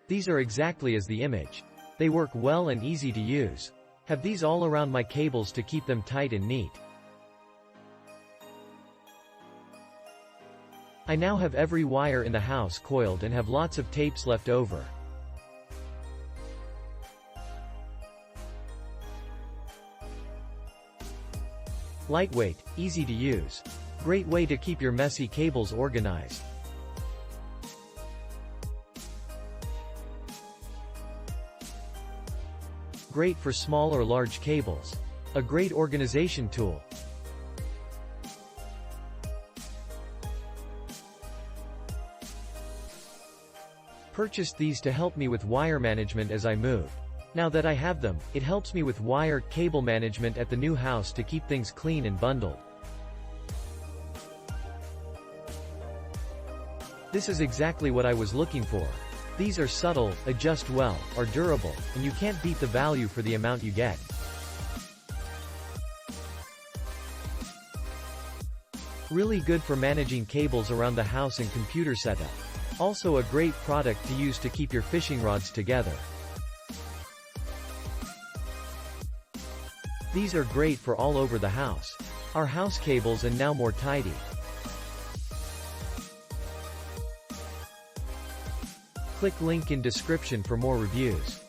These are exactly as the image. They work well and easy to use. Have these all around my cables to keep them tight and neat. I now have every wire in the house coiled and have lots of tapes left over. Lightweight, easy to use. Great way to keep your messy cables organized. Great for small or large cables. A great organization tool. Purchased these to help me with wire management as I move. Now that I have them, it helps me with wire, cable management at the new house to keep things clean and bundled. This is exactly what I was looking for. These are subtle, adjust well, are durable, and you can't beat the value for the amount you get. Really good for managing cables around the house and computer setup. Also a great product to use to keep your fishing rods together. These are great for all over the house. Our house cables and now more tidy. Click link in description for more reviews.